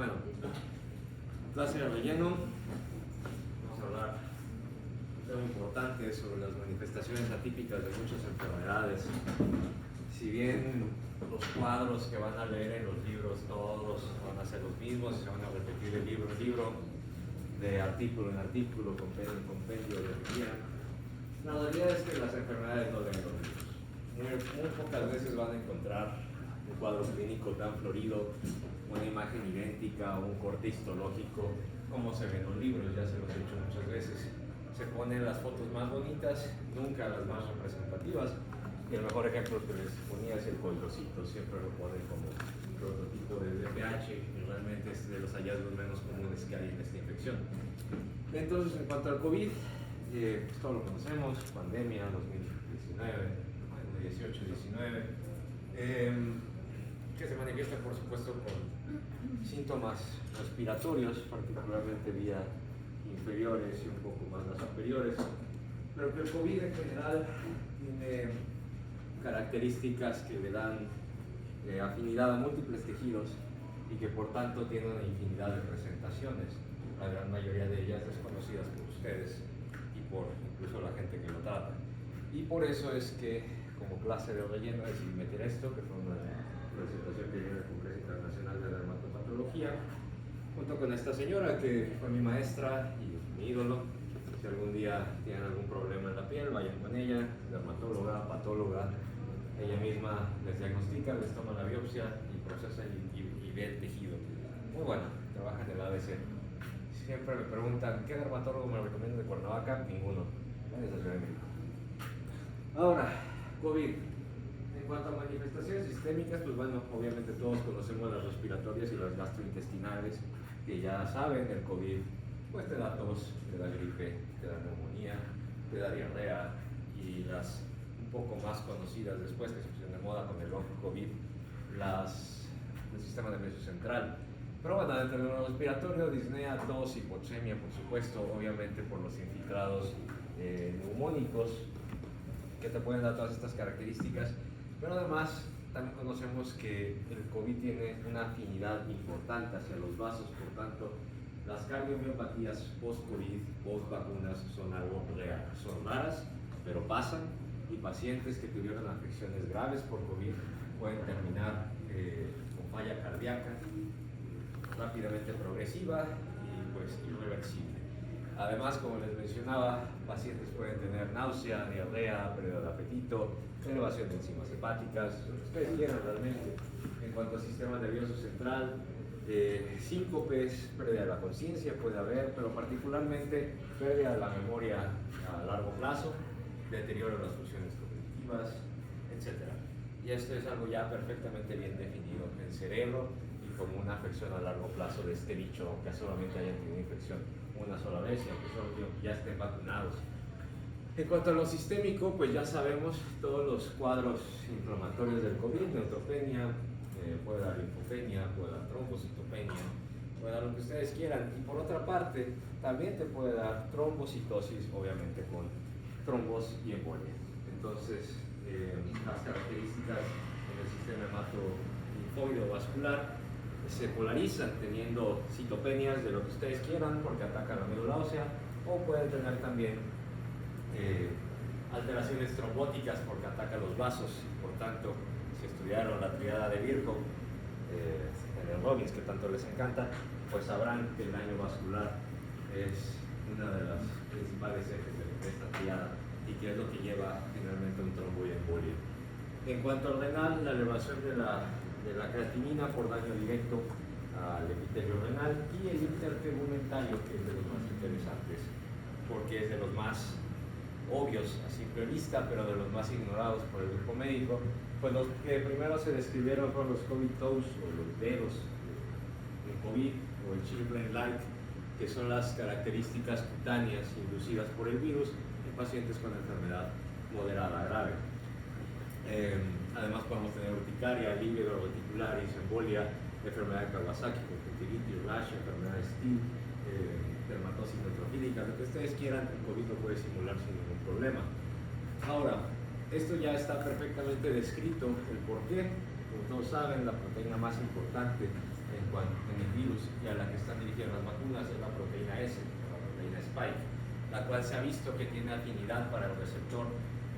Bueno, clase de relleno. Vamos a hablar de un tema importante sobre las manifestaciones atípicas de muchas enfermedades. Si bien los cuadros que van a leer en los libros todos van a ser los mismos y se van a repetir de libro en libro, de artículo en artículo, compendio en compendio, de guía, la realidad es que las enfermedades no leen los libros. Muy pocas veces van a encontrar un cuadro clínico tan florido, una imagen idéntica o un corte histológico como se ven en los libros. Ya se los he dicho muchas veces. Se ponen las fotos más bonitas, nunca las más representativas. Y el mejor ejemplo que les ponía es el coldrocito, siempre lo ponen como prototipo de DPH y realmente es de los hallazgos menos comunes que hay en esta infección. Entonces, en cuanto al COVID, pues todo lo conocemos, pandemia 2019, 18-19, que se manifiesta por supuesto con síntomas respiratorios, particularmente vía inferiores y un poco más las superiores, pero que el COVID en general tiene características que le dan afinidad a múltiples tejidos y que por tanto tiene una infinidad de presentaciones, la gran mayoría de ellas desconocidas por ustedes y por incluso la gente que lo trata. Y por eso es que como clase de relleno decidí meter esto, que fue una presentación que dio en el Congreso Internacional de Dermatopatología, junto con esta señora que fue mi maestra y mi ídolo. Si algún día tienen algún problema en la piel, vayan con ella, dermatóloga, patóloga. Ella misma les diagnostica, les toma la biopsia y procesa y ve el tejido. Muy buena, trabaja en el ABC. Siempre me preguntan, ¿qué dermatólogo me recomienda de Cuernavaca? Ninguno. Váyanse a Ciudad de México. Ahora, COVID. En cuanto a manifestaciones sistémicas, pues bueno, obviamente todos conocemos las respiratorias y las gastrointestinales, que ya saben, el COVID pues te da tos, te da gripe, te da neumonía, te da diarrea, y las un poco más conocidas después, que se pusieron de moda con el long COVID, las del sistema nervioso central. Pero bueno, dentro de lo respiratorio, disnea, tos, hipoxemia, por supuesto, obviamente por los infiltrados neumónicos, que te pueden dar todas estas características. Pero además, también conocemos que el COVID tiene una afinidad importante hacia los vasos, por tanto, las cardiomiopatías post-COVID, post-vacunas, son algo real. Son raras, pero pasan, y pacientes que tuvieron afecciones graves por COVID pueden terminar con falla cardíaca rápidamente progresiva y pues irreversible. Además, como les mencionaba, pacientes pueden tener náusea, diarrea, pérdida de apetito, elevación de enzimas hepáticas, lo que ustedes quieran realmente. En cuanto al sistema nervioso central, síncopes, pérdida de la conciencia puede haber, pero particularmente pérdida de la memoria a largo plazo, deterioro de las funciones cognitivas, etc. Y esto es algo ya perfectamente bien definido en cerebro y como una afección a largo plazo de este bicho, aunque solamente hayan tenido infección una sola vez y aunque solo ya estén vacunados. En cuanto a lo sistémico, pues ya sabemos todos los cuadros inflamatorios del COVID, neutropenia, puede dar linfopenia, puede dar trombocitopenia, puede dar lo que ustedes quieran. Y por otra parte, también te puede dar trombocitosis, obviamente con trombos y embolia. Entonces, las características en el sistema hematolinfóide o vascular se polarizan teniendo citopenias de lo que ustedes quieran porque atacan la médula ósea, o pueden tener también alteraciones trombóticas porque atacan los vasos. Por tanto, si estudiaron la triada de Virchow en el Robbins, que tanto les encanta, pues sabrán que el daño vascular es una de las principales ejes de esta triada y que es lo que lleva finalmente a un trombo y embolia. En cuanto al renal, la elevación de la creatinina por daño directo al epitelio renal y el intertegumentario, que es de los más interesantes porque es de los más obvios a simple vista, pero de los más ignorados por el grupo médico. Pues los que primero se describieron fueron los COVID toes o los dedos del COVID o el chilblain-like, que son las características cutáneas inducidas por el virus en pacientes con enfermedad moderada a grave. Además podemos tener urticaria, lívido, reticularis, embolia, enfermedad de Kawasaki, conjuntivitis, rash, enfermedad de Steele, dermatosis neutrofílica, lo que ustedes quieran, el COVID lo puede simular sin ningún problema. Ahora, esto ya está perfectamente descrito, el por qué. Como todos saben, la proteína más importante en el virus y a la que están dirigidas las vacunas es la proteína S, la proteína Spike, la cual se ha visto que tiene afinidad para el receptor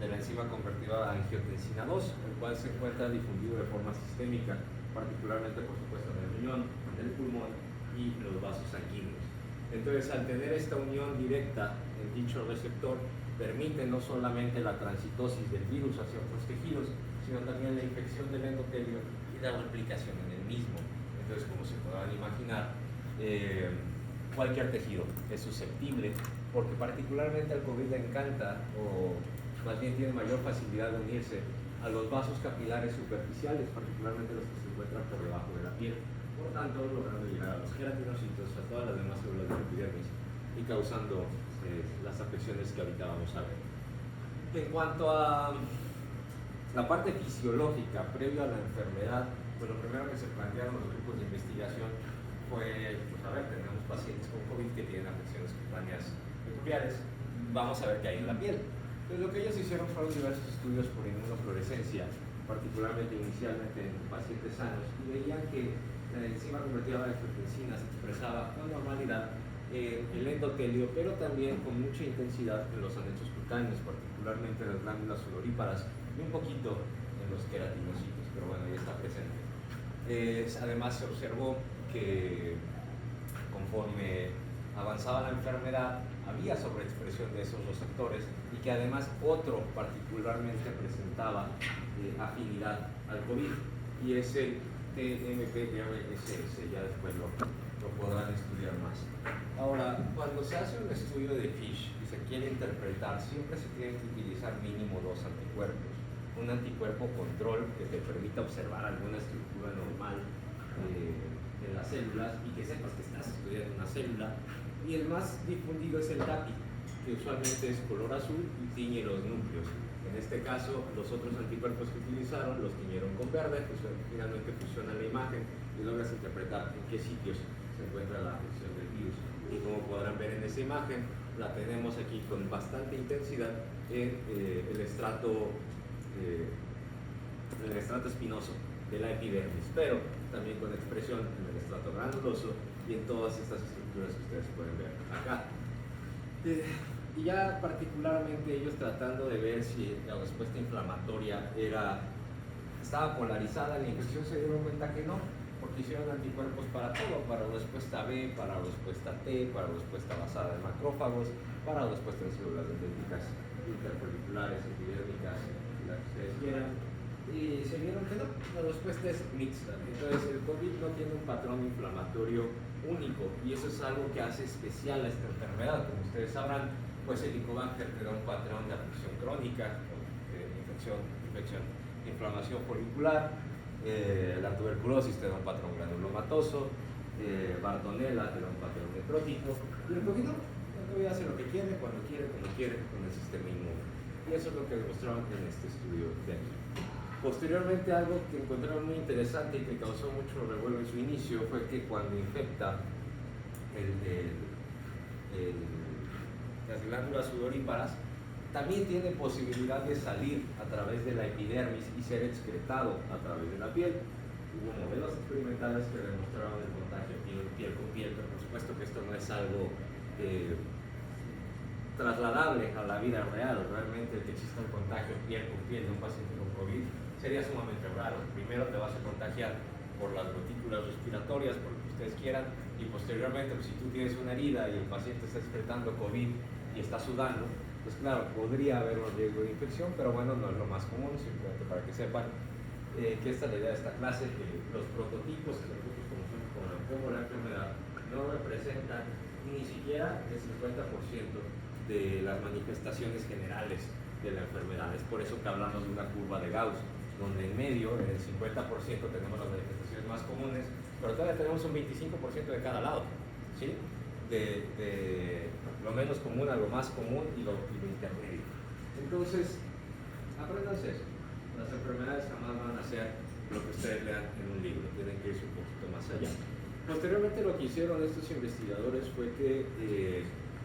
de la enzima convertida a angiotensina 2, el cual se encuentra difundido de forma sistémica, particularmente por supuesto en el riñón, en el pulmón y los vasos sanguíneos. Entonces, al tener esta unión directa en dicho receptor, permite no solamente la transitosis del virus hacia otros tejidos, sino también la infección del endotelio y la replicación en el mismo. Entonces, como se podrán imaginar, cualquier tejido es susceptible, porque particularmente al COVID le encanta, o más bien tiene mayor facilidad de unirse a los vasos capilares superficiales, particularmente los que se encuentran por debajo de la piel. Por tanto, logrando llegar a los queratinocitos, a todas las demás células de la epidermis y causando las afecciones que ahorita vamos a ver. En cuanto a la parte fisiológica previa a la enfermedad, pues lo primero que se plantearon los grupos de investigación fue, pues a ver, tenemos pacientes con COVID que tienen afecciones cutáneas peculiares, vamos a ver qué hay en la piel. Entonces lo que ellos hicieron fueron diversos estudios por inmunofluorescencia, particularmente inicialmente en pacientes sanos, y veían que la enzima convertida a angiotensina se expresaba con normalidad en el endotelio, pero también con mucha intensidad en los anexos cutáneos, particularmente en las glándulas sudoríparas y un poquito en los queratinocitos, pero bueno, ya está presente. Además se observó que conforme avanzaba la enfermedad había sobreexpresión de esos receptores y que además otro particularmente presentaba afinidad al COVID, y es el TMPRSS, ya después lo podrán estudiar más. Ahora, cuando se hace un estudio de FISH y se quiere interpretar, siempre se tienen que utilizar mínimo 2 anticuerpos. Un anticuerpo control que te permita observar alguna estructura normal en las células y que sepas que estás estudiando una célula. Y el más difundido es el DAPI, que usualmente es color azul y tiñe los núcleos. En este caso, los otros anticuerpos que utilizaron los tiñeron con verde, pues finalmente fusionan la imagen y logras interpretar en qué sitios se encuentra la afección del virus. Y como podrán ver en esa imagen, la tenemos aquí con bastante intensidad en el estrato espinoso de la epidermis, pero también con expresión en el estrato granuloso y en todas estas estructuras que ustedes pueden ver acá. Y ya particularmente ellos tratando de ver si la respuesta inflamatoria estaba polarizada en la infección, se dieron cuenta que no, porque hicieron anticuerpos para todo, para respuesta B, para respuesta T, para respuesta basada en macrófagos, para respuesta en células dendríticas interfolliculares, epidérmicas, las que ustedes quieran, y se vieron que no, la respuesta es mixta. Entonces el COVID no tiene un patrón inflamatorio único, y eso es algo que hace especial a esta enfermedad. Como ustedes sabrán, pues el Helicobacter te da un patrón de afección crónica, inflamación folicular, la tuberculosis te da un patrón granulomatoso, Bartonella te da un patrón necrótico, y el COVID no. El COVID hace lo que quiere, cuando quiere, como quiere, con el sistema inmune. Y eso es lo que demostraron en este estudio de aquí. Posteriormente, algo que encontraron muy interesante y que causó mucho revuelo en su inicio fue que cuando infecta las glándulas sudoríparas, también tiene posibilidad de salir a través de la epidermis y ser excretado a través de la piel. Hubo modelos experimentales que demostraron el contagio piel con piel, pero por supuesto que esto no es algo trasladable a la vida real. Realmente el que exista un contagio piel con piel de un paciente con COVID sería sumamente raro. Primero te vas a contagiar por las gotículas respiratorias, por lo que ustedes quieran, y posteriormente, pues, si tú tienes una herida y el paciente está excretando COVID y está sudando, pues claro, podría haber un riesgo de infección, pero bueno, no es lo más común. Simplemente para que sepan que esta es la idea de esta clase, que los prototipos que nosotros conocemos como la enfermedad no representan ni siquiera el 50% de las manifestaciones generales de la enfermedad. Es por eso que hablamos de una curva de Gauss, donde en medio, en el 50%, tenemos las manifestaciones más comunes, pero todavía tenemos un 25% de cada lado, ¿sí? De lo menos común a lo más común y lo intermedio. Entonces, apréndanse eso. Las enfermedades jamás van a ser lo que ustedes lean en un libro, tienen que irse un poquito más allá. Posteriormente, lo que hicieron estos investigadores fue que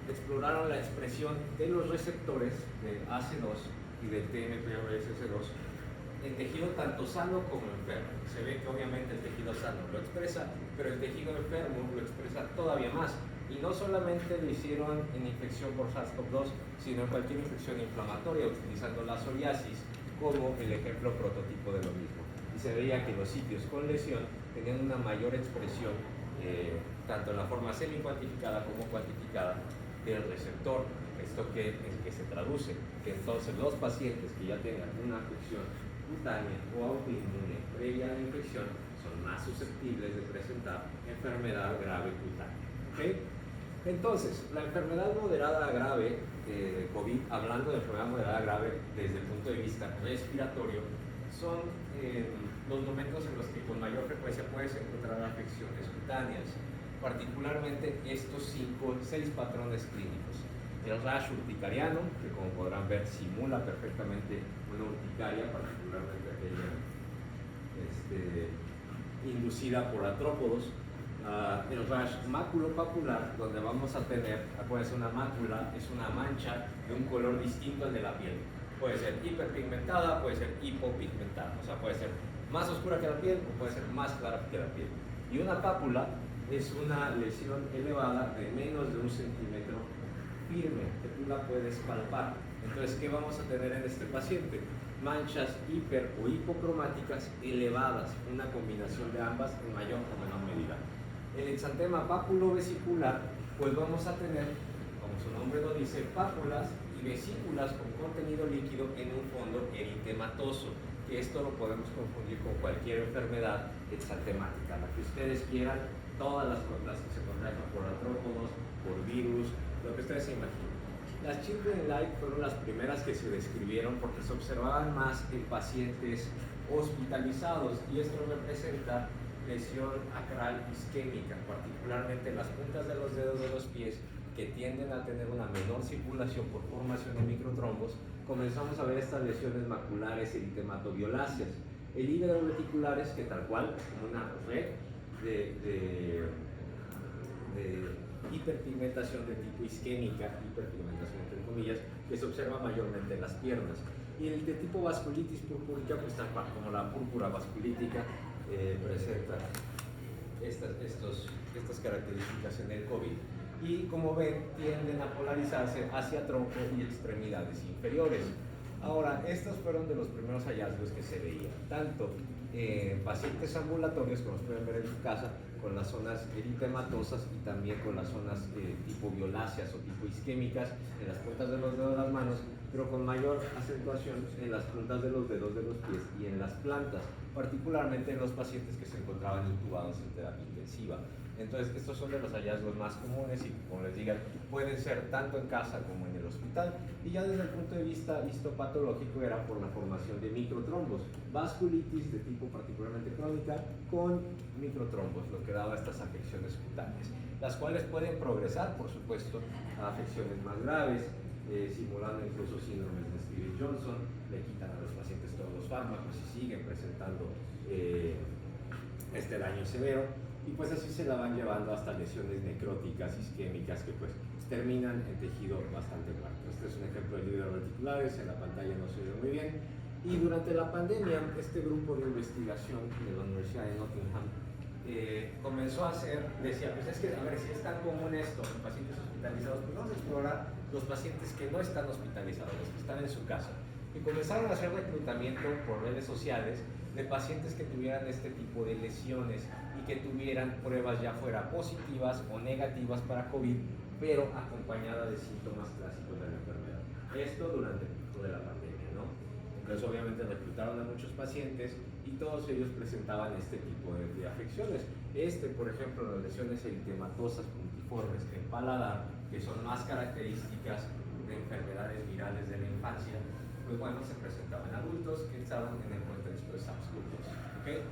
exploraron la expresión de los receptores de AC2 y del TMPRSS2 el tejido tanto sano como enfermo. Se ve que obviamente el tejido sano lo expresa, pero el tejido enfermo lo expresa todavía más. Y no solamente lo hicieron en infección por SARS-CoV-2, sino en cualquier infección inflamatoria, utilizando la psoriasis como el ejemplo prototipo de lo mismo. Y se veía que los sitios con lesión tenían una mayor expresión, tanto en la forma semi-cuantificada como cuantificada, del receptor. ¿Esto en qué se traduce? Que entonces los pacientes que ya tengan una afección cutánea o autoinmune previa a la infección son más susceptibles de presentar enfermedad grave cutánea. ¿Okay? Entonces, la enfermedad moderada grave de COVID, hablando de enfermedad moderada grave desde el punto de vista respiratorio, son los momentos en los que con mayor frecuencia puedes encontrar afecciones cutáneas, particularmente estos 6 patrones clínicos. El rash urticariano, que como podrán ver simula perfectamente una urticaria, particularmente aquella inducida por artrópodos. El rash maculopapular, donde vamos a tener, acuérdense, una mácula es una mancha de un color distinto al de la piel. Puede ser hiperpigmentada, puede ser hipopigmentada, o sea, puede ser más oscura que la piel o puede ser más clara que la piel. Y una pápula es una lesión elevada de menos de 1 centímetro firme, que tú la puedes palpar. Entonces, ¿qué vamos a tener en este paciente? Manchas hiper o hipocromáticas elevadas, una combinación de ambas en mayor o menor medida. El exantema papulovesicular, pues vamos a tener, como su nombre lo dice, pápulas y vesículas con contenido líquido en un fondo eritematoso, que esto lo podemos confundir con cualquier enfermedad exantemática, la que ustedes quieran, todas las que se contagian por artrópodos, por virus, lo que ustedes se imaginen. Las Children Light fueron las primeras que se describieron porque se observaban más en pacientes hospitalizados, y esto representa lesión acral isquémica, particularmente en las puntas de los dedos de los pies, que tienden a tener una menor circulación por formación de microtrombos. Comenzamos a ver estas lesiones maculares eritematoviolaceas, reticulares, que tal cual, como una red de hiperpigmentación de tipo isquémica, hiperpigmentación entre comillas, que se observa mayormente en las piernas. Y el de tipo vasculitis purpúrica, pues tal cual, como la púrpura vasculítica, presenta estas características en el COVID. Y como ven, tienden a polarizarse hacia tronco y extremidades inferiores. Ahora, estos fueron de los primeros hallazgos que se veían, tanto en pacientes ambulatorios, como pueden ver en su casa, con las zonas eritematosas y también con las zonas tipo violáceas o tipo isquémicas en las puntas de los dedos de las manos, pero con mayor acentuación en las puntas de los dedos de los pies y en las plantas, particularmente en los pacientes que se encontraban intubados en terapia intensiva. Entonces, estos son de los hallazgos más comunes y, como les digo, pueden ser tanto en casa como en el hospital. Y ya desde el punto de vista histopatológico era por la formación de microtrombos, vasculitis de tipo particularmente crónica con microtrombos, lo que daba estas afecciones cutáneas, las cuales pueden progresar, por supuesto, a afecciones más graves, simulando incluso síndromes de Stevens-Johnson. Le quitan a los pacientes todos los fármacos y siguen presentando este daño severo. Y pues así se la van llevando hasta lesiones necróticas, isquémicas, que pues terminan en tejido bastante muerto. Este es un ejemplo de líderes reticulares, en la pantalla no se ve muy bien. Y durante la pandemia, este grupo de investigación de la Universidad de Nottingham comenzó a hacer, decía, pues es que, a ver, si es tan común esto en pacientes hospitalizados, pues vamos a explorar los pacientes que no están hospitalizados, los que están en su casa. Y comenzaron a hacer reclutamiento por redes sociales de pacientes que tuvieran este tipo de lesiones y que tuvieran pruebas ya fuera positivas o negativas para COVID, pero acompañada de síntomas clásicos de la enfermedad. Esto durante el pico de la pandemia, ¿no? Entonces obviamente reclutaron a muchos pacientes y todos ellos presentaban este tipo de afecciones. Por ejemplo, las lesiones eritematosas puntiformes en paladar, que son más características de enfermedades virales de la infancia, pues bueno, se presentaban adultos que estaban en el contexto de SARS-CoV-2. ¿Okay?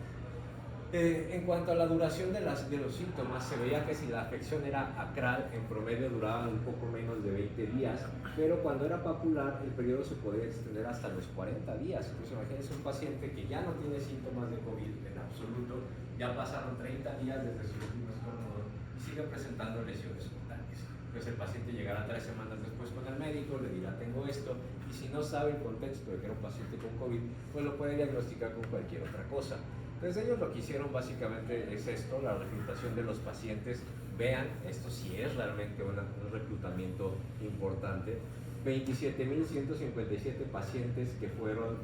En cuanto a la duración de los síntomas, se veía que si la afección era acral, en promedio duraban un poco menos de 20 días, pero cuando era papular, el periodo se podía extender hasta los 40 días. Entonces, imagínense un paciente que ya no tiene síntomas de COVID en absoluto, ya pasaron 30 días desde su último estornudo y sigue presentando lesiones cutáneas. Entonces el paciente llegará 3 semanas después con el médico, le dirá tengo esto, y si no sabe el contexto de que era un paciente con COVID, pues lo puede diagnosticar con cualquier otra cosa. Entonces ellos lo que hicieron básicamente es esto, la reclutación de los pacientes. Vean, esto sí es realmente un reclutamiento importante. 27.157 pacientes que fueron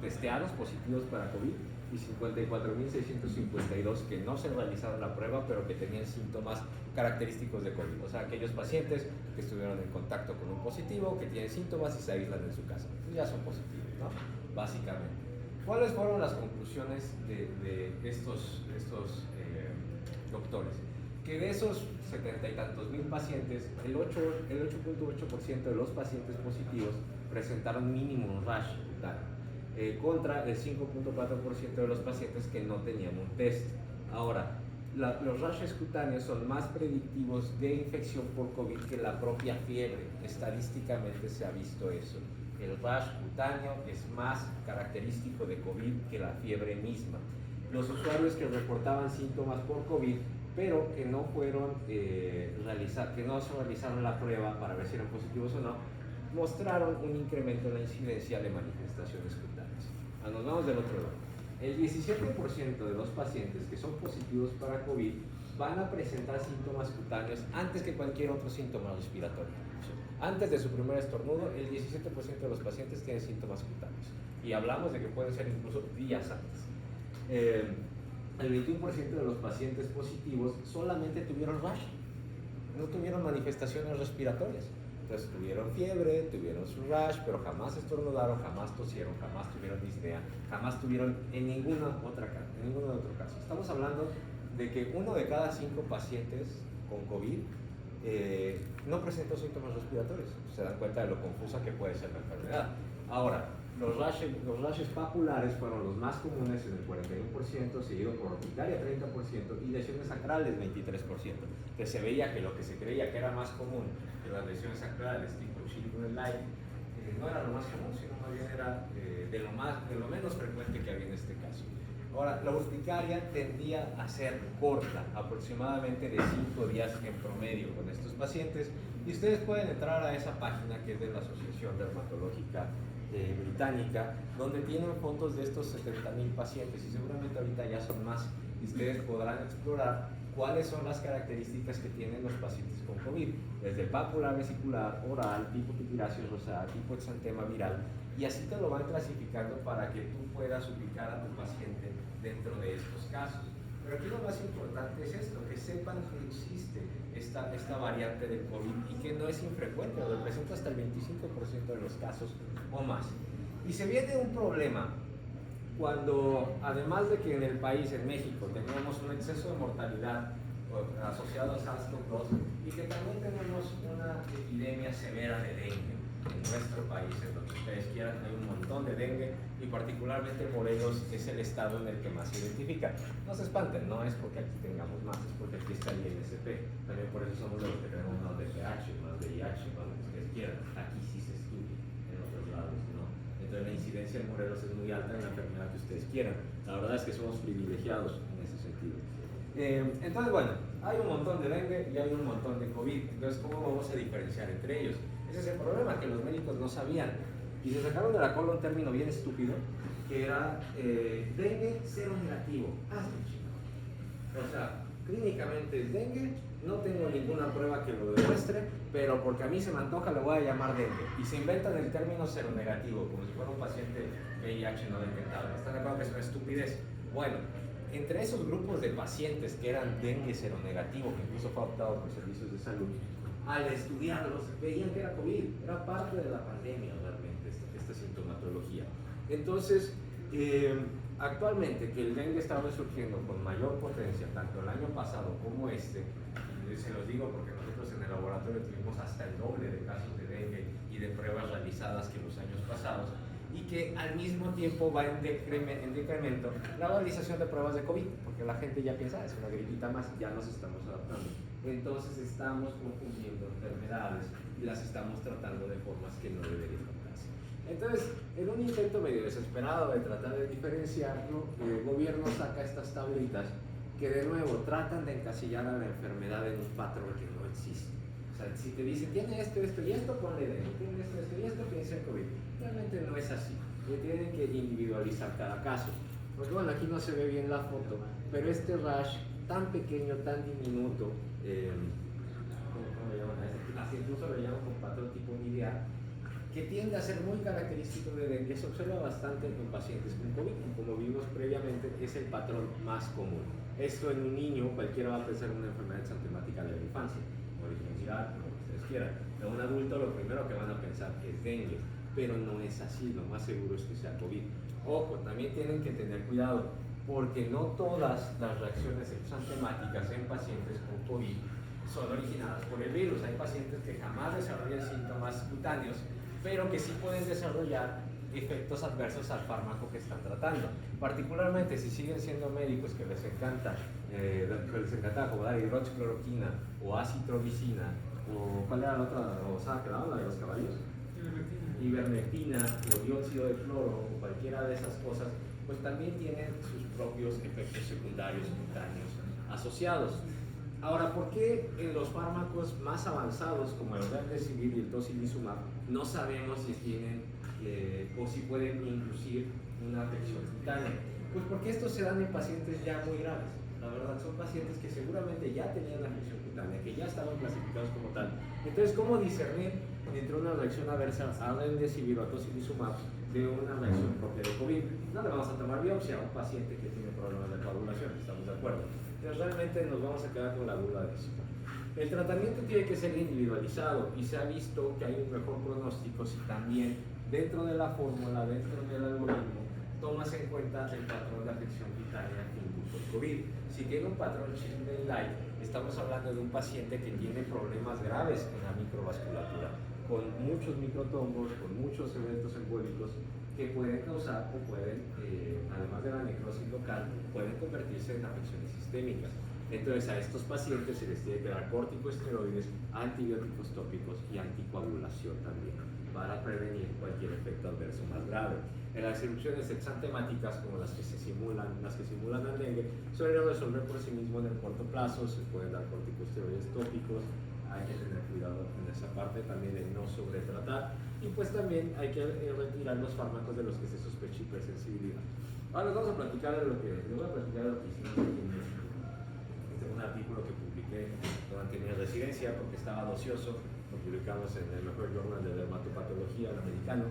testeados positivos para COVID y 54.652 que no se realizaron la prueba pero que tenían síntomas característicos de COVID. O sea, aquellos pacientes que estuvieron en contacto con un positivo, que tienen síntomas y se aíslan en su casa. Pues ya son positivos, ¿no? Básicamente. ¿Cuáles fueron las conclusiones de estos doctores? Que de esos 70 y tantos mil pacientes, el 8.8% de los pacientes positivos presentaron mínimo un rash cutáneo, contra el 5.4% de los pacientes que no tenían un test. Ahora, los rashes cutáneos son más predictivos de infección por COVID que la propia fiebre. Estadísticamente se ha visto eso. El rash cutáneo es más característico de COVID que la fiebre misma. Los usuarios que reportaban síntomas por COVID, pero que no se realizaron la prueba para ver si eran positivos o no, mostraron un incremento en la incidencia de manifestaciones cutáneas. Nos vamos del otro lado. El 17% de los pacientes que son positivos para COVID van a presentar síntomas cutáneos antes que cualquier otro síntoma respiratorio. Antes de su primer estornudo, el 17% de los pacientes tienen síntomas cutáneos. Y hablamos de que pueden ser incluso días antes. El 21% de los pacientes positivos solamente tuvieron rash, no tuvieron manifestaciones respiratorias. Entonces tuvieron fiebre, tuvieron su rash, pero jamás estornudaron, jamás tosieron, jamás tuvieron disnea, jamás tuvieron en ningún otro caso. Estamos hablando de que 1 de cada 5 pacientes con COVID no presentó síntomas respiratorios. Se dan cuenta de lo confusa que puede ser la enfermedad. Ahora, los rashes papulares fueron los más comunes en el 41%, seguido por urticaria 30% y lesiones sacrales 23%. Entonces se veía que lo que se creía que era más común que las lesiones sacrales tipo Chilblain Light no era lo más común, sino más bien era de lo menos frecuente que había en este caso. Ahora, la urticaria tendía a ser corta, aproximadamente de 5 días en promedio con estos pacientes, y ustedes pueden entrar a esa página que es de la Asociación Dermatológica Británica, donde tienen fotos de estos 70.000 pacientes, y seguramente ahorita ya son más, y ustedes podrán explorar cuáles son las características que tienen los pacientes con COVID, desde pápula vesicular, oral, tipo pityriasis rosada, tipo exantema viral, y así te lo van clasificando para que tú puedas ubicar a tu paciente dentro de estos casos. Pero aquí lo más importante es esto, que sepan que existe esta variante del COVID y que no es infrecuente, representa hasta el 25% de los casos o más. Y se viene un problema cuando, además de que en el país, en México, tenemos un exceso de mortalidad asociado al SARS-CoV-2 y que también tenemos una epidemia severa de dengue en nuestro país, en donde ustedes quieran, hay un montón de dengue y particularmente Morelos es el estado en el que más se identifica. No se espanten, no es porque aquí tengamos más, es porque aquí está el INSP. También por eso somos de los que tenemos más VPH, más VIH, más lo que ustedes quieran. Aquí sí se estudia, en otros lados no. Entonces la incidencia en Morelos es muy alta en la enfermedad que ustedes quieran. La verdad es que somos privilegiados en ese sentido. Entonces, bueno, hay un montón de dengue y hay un montón de COVID. Entonces, ¿cómo vamos a diferenciar entre ellos? Ese es el problema, que los médicos no sabían. Y se sacaron de la cola un término bien estúpido, que era dengue cero negativo. Hazme chico. O sea, clínicamente es dengue, no tengo ninguna prueba que lo demuestre, pero porque a mí se me antoja le voy a llamar dengue. Y se inventan el término cero negativo, como si fuera un paciente VIH no detectable. ¿Están de acuerdo que es una estupidez? Bueno, entre esos grupos de pacientes que eran dengue seronegativo, que incluso fue optado por servicios de salud, al estudiarlos veían que era COVID, era parte de la pandemia realmente esta sintomatología. Entonces, actualmente que el dengue está resurgiendo con mayor potencia, tanto el año pasado como este, se los digo porque nosotros en el laboratorio tuvimos hasta el doble de casos de dengue y de pruebas realizadas que los años pasados, y que al mismo tiempo va en decremento la realización de pruebas de COVID, porque la gente ya piensa, es una gripita más, ya nos estamos adaptando. Entonces estamos confundiendo enfermedades y las estamos tratando de formas que no deberían tratarse. Entonces, en un intento medio desesperado de tratar de diferenciarlo, el gobierno saca estas tablitas que de nuevo tratan de encasillar a la enfermedad en un patrón que no existe. O sea, si te dicen, tiene esto, esto y esto, ponle dengue, tiene esto, esto y esto, piensa en COVID. Realmente no es así. Tienen que individualizar cada caso. Porque bueno, aquí no se ve bien la foto, pero este rash tan pequeño, tan diminuto, ¿cómo le llaman a este? Así incluso lo llaman con patrón tipo miliar, que tiende a ser muy característico de dengue, se observa bastante en pacientes con COVID. Como vimos previamente, es el patrón más común. Esto en un niño, cualquiera va a pensar en una enfermedad exantemática de la infancia, origen viral, lo que ustedes quieran. En un adulto lo primero que van a pensar es dengue, pero no es así, lo más seguro es que sea COVID. Ojo, también tienen que tener cuidado, porque no todas las reacciones exantemáticas en pacientes con COVID son originadas por el virus. Hay pacientes que jamás desarrollan síntomas cutáneos, pero que sí pueden desarrollar efectos adversos al fármaco que están tratando. Particularmente si siguen siendo médicos que les encanta como dar hidroxicloroquina o acitromicina, o ¿cuál era la otra? O sea, la de los caballos. Ivermectina o dióxido de cloro o cualquiera de esas cosas, pues también tienen sus propios efectos secundarios cutáneos asociados. Ahora, ¿por qué en los fármacos más avanzados como el remdesivir y el tocilizumab no sabemos si tienen o si pueden inducir una afección cutánea? Pues porque estos se dan en pacientes ya muy graves. La verdad, son pacientes que seguramente ya tenían la afección cutánea, que ya estaban clasificados como tal. Entonces, ¿cómo discernir entre una reacción adversa a remdesivir o a tocilizumab de una reacción propia de COVID? No le vamos a tomar biopsia a un paciente que tiene problemas de coagulación, estamos de acuerdo. Entonces, realmente nos vamos a quedar con la duda de eso. El tratamiento tiene que ser individualizado y se ha visto que hay un mejor pronóstico si también dentro de la fórmula, dentro del algoritmo, tomas en cuenta el patrón de afección cutánea que indujo el COVID. Si tiene un patrón Schindler Light, estamos hablando de un paciente que tiene problemas graves en la microvasculatura, con muchos microtombos, con muchos eventos embólicos que pueden causar o pueden, además de la necrosis local, pueden convertirse en afecciones sistémicas. Entonces a estos pacientes se les tiene que dar corticosteroides, antibióticos tópicos y anticoagulación también para prevenir cualquier efecto adverso más grave. En las erupciones exantemáticas como las que simulan al dengue, suelen resolver por sí mismo en el corto plazo, se pueden dar corticosteroides tópicos, hay que tener cuidado en esa parte también de no sobretratar, y pues también hay que retirar los fármacos de los que se sospecha hipersensibilidad. Ahora les vamos a platicar de lo que hicimos aquí en México. Un artículo que publiqué durante mi residencia porque estaba ocioso, lo publicamos en el mejor journal de dermatopatología, el americano,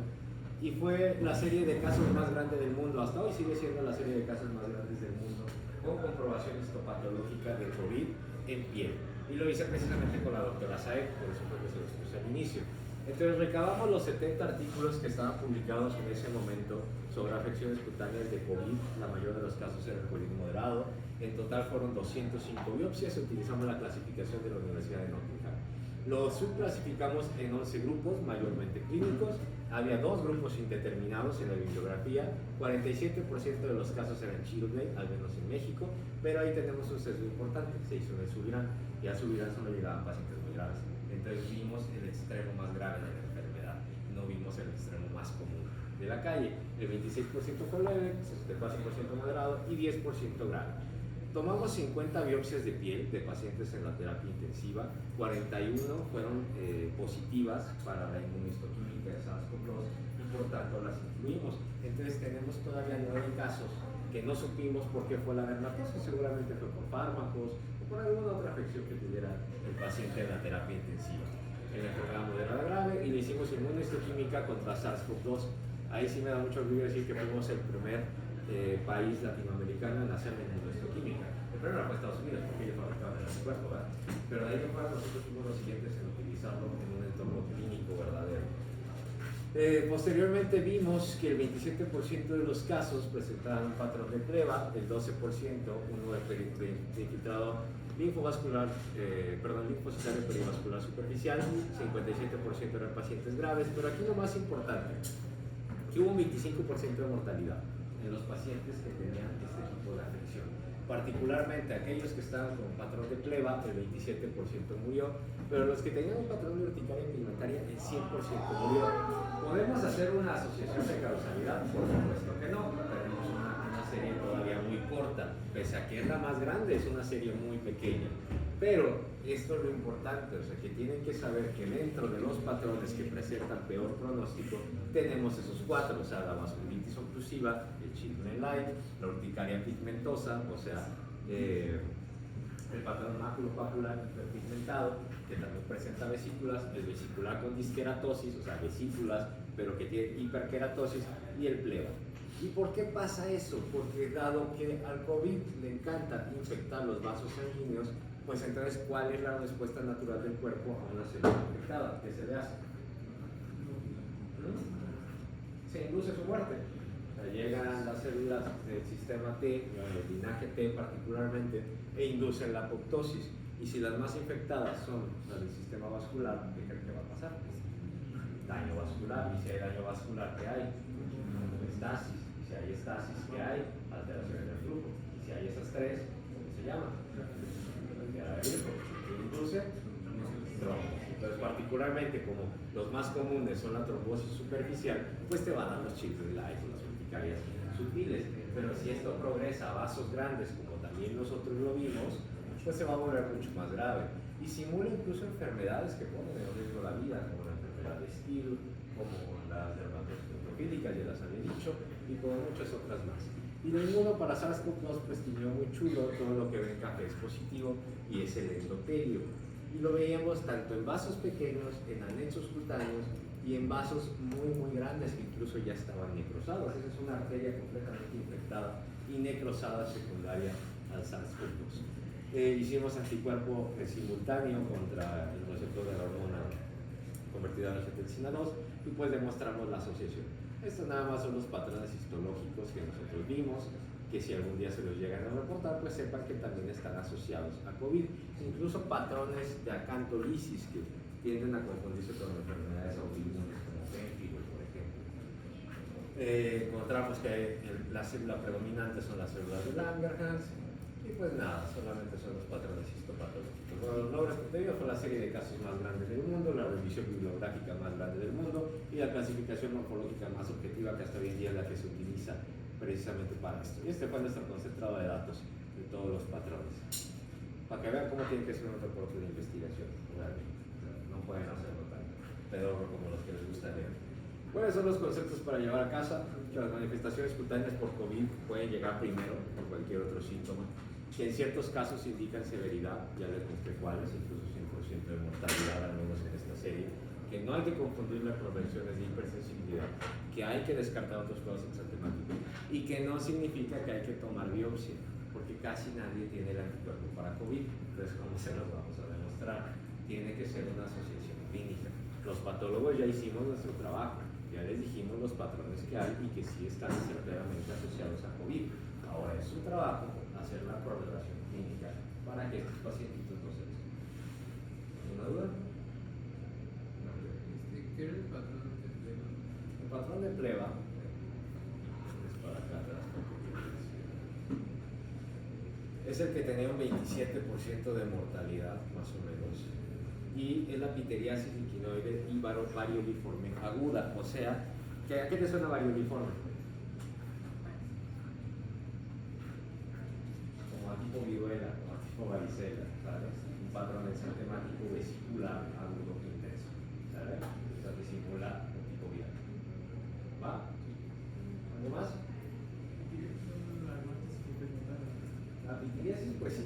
y fue la serie de casos más grande del mundo, hasta hoy sigue siendo la serie de casos más grandes del mundo, con comprobación histopatológica de COVID en piel. Y lo hice precisamente con la doctora Saek, por eso fue que se los puse al inicio. Entonces recabamos los 70 artículos que estaban publicados en ese momento sobre afecciones cutáneas de COVID, la mayoría de los casos eran COVID moderado. En total fueron 205 biopsias, utilizamos la clasificación de la Universidad de Nottingham. Los subclasificamos en 11 grupos, mayormente clínicos. Había 2 grupos indeterminados en la bibliografía. 47% de los casos eran children, al menos en México, pero ahí tenemos un sesgo importante, se hizo en el Subirán, y al Subirán solo llegaban pacientes muy graves. Entonces vimos el extremo más grave de la enfermedad, no vimos el extremo más común de la calle. El 26% fue leve, 64% moderado y 10% grave. Tomamos 50 biopsias de piel de pacientes en la terapia intensiva, 41 fueron positivas para la inmunistoquímica de SARS-CoV-2 y por tanto las incluimos. Entonces tenemos todavía 9 casos que no supimos por qué fue la dermatosis, seguramente fue por fármacos o por alguna otra afección que tuviera el paciente en la terapia intensiva. En la enfermedad moderada grave y le hicimos inmunistoquímica contra SARS-CoV-2. Ahí sí me da mucho orgullo decir que fuimos el primer país latinoamericano en hacer la inmunistoquímica. El primero fue Estados Unidos porque ellos fabricaban el anticuerpo, ¿verdad? Pero de ahí en fuera nosotros fuimos los siguientes en utilizarlo en un entorno clínico verdadero. Posteriormente vimos que el 27% de los casos presentaban un patrón de pleba, el 12% uno de infiltrado linfovascular, linfocitario perivascular superficial, 57% eran pacientes graves, pero aquí lo más importante, que hubo un 25% de mortalidad en los pacientes que tenían este tipo de afección. Particularmente aquellos que estaban con patrón de pleba, el 27% murió, pero los que tenían un patrón de urticaria pigmentaria, el 100% murió. ¿Podemos hacer una asociación de causalidad? Por supuesto que no, tenemos una serie todavía muy corta. pese a que es la más grande, es una serie muy pequeña. Pero esto es lo importante, o sea, que tienen que saber que dentro de los patrones que presentan peor pronóstico, tenemos esos cuatro, o sea, la vasculitis oclusiva, el children light, la urticaria pigmentosa, o sea, el patrón maculopapular hiperpigmentado, que también presenta vesículas, el vesicular con disqueratosis, o sea, vesículas, pero que tiene hiperkeratosis, y el pleba. ¿Y por qué pasa eso? Porque dado que al COVID le encanta infectar los vasos sanguíneos, pues entonces, ¿cuál es la respuesta natural del cuerpo a una célula infectada? ¿Qué se le hace? Se induce su muerte. O sea, llegan las células del sistema T, el linaje T particularmente, e inducen la apoptosis. Y si las más infectadas son las del sistema vascular, ¿qué creen que va a pasar? Daño vascular. Y si hay daño vascular, ¿qué hay? Estasis. Y si hay estasis, ¿qué hay? Alteraciones del flujo. Y si hay esas tres, ¿cómo se llama? Induce trombos. Entonces, particularmente como los más comunes son la trombosis superficial, pues te van a dar los children light o las urticarias sutiles. Pero si esto progresa a vasos grandes, como también nosotros lo vimos, pues se va a volver mucho más grave. Y simula incluso enfermedades que ponen en riesgo la vida, como la enfermedad de Still, como las dermatosis neutrófilicas, ya las había dicho, y como muchas otras más. Y lo mismo para SARS-CoV-2 pues tiñó muy chulo, todo lo que ve en café es positivo y es el endotelio. Y lo veíamos tanto en vasos pequeños, en anexos cutáneos y en vasos muy grandes que incluso ya estaban necrosados. Esa es una arteria completamente infectada y necrosada secundaria al SARS-CoV-2. Hicimos anticuerpo simultáneo contra el receptor de la hormona convertida a angiotensina 2 y pues demostramos la asociación. Estos nada más son los patrones histológicos que nosotros vimos, que si algún día se los llegan a reportar, pues sepan que también están asociados a COVID. Incluso patrones de acantolisis que tienden a confundirse con enfermedades autoinmunes como pemphigo, por ejemplo. Encontramos que la célula predominante son las células de Langerhans, y pues nada, solamente son los patrones histopatológicos. Bueno, los logros que te digo fue la serie de casos más grandes del mundo, la revisión bibliográfica más grande del mundo y la clasificación morfológica más objetiva, que hasta hoy en día es la que se utiliza precisamente para esto. Y este fue nuestro concentrado de datos de todos los patrones. Para que vean cómo tiene que ser un reporte de investigación. No pueden hacerlo tan pedorro como los que les gusta leer. ¿Cuáles son los conceptos para llevar a casa? Que las manifestaciones cutáneas por COVID pueden llegar primero por cualquier otro síntoma, que en ciertos casos indican severidad, ya les mostré cuáles, incluso 100% de mortalidad, al menos en esta serie, que no hay que confundirla con prevenciones de hipersensibilidad, que hay que descartar otros cuadros exantemáticos y que no significa que hay que tomar biopsia, porque casi nadie tiene el anticuerpo para COVID. Entonces, ¿cómo se los vamos a demostrar? Tiene que ser una asociación clínica. Los patólogos ya hicimos nuestro trabajo, ya les dijimos los patrones que hay y que sí están certeramente asociados a COVID. Ahora es su trabajo hacer la correlación clínica para que estos pacientitos no se descubran. ¿Alguna duda? ¿Qué era el patrón de pleba? El patrón de pleba es para acá atrás. Es el que tenía un 27% de mortalidad, más o menos, y es la piteriasis liquinoide y varioliforme aguda. O sea, ¿a qué te suena varioliforme? Como a tipo viruela o a tipo varicela, ¿sabes? Un patrón exantemático vesicular agudo intenso, ¿sabes? O sea, que simula un tipo viral. ¿Va? ¿Algo más? La piteriasis, pues sí.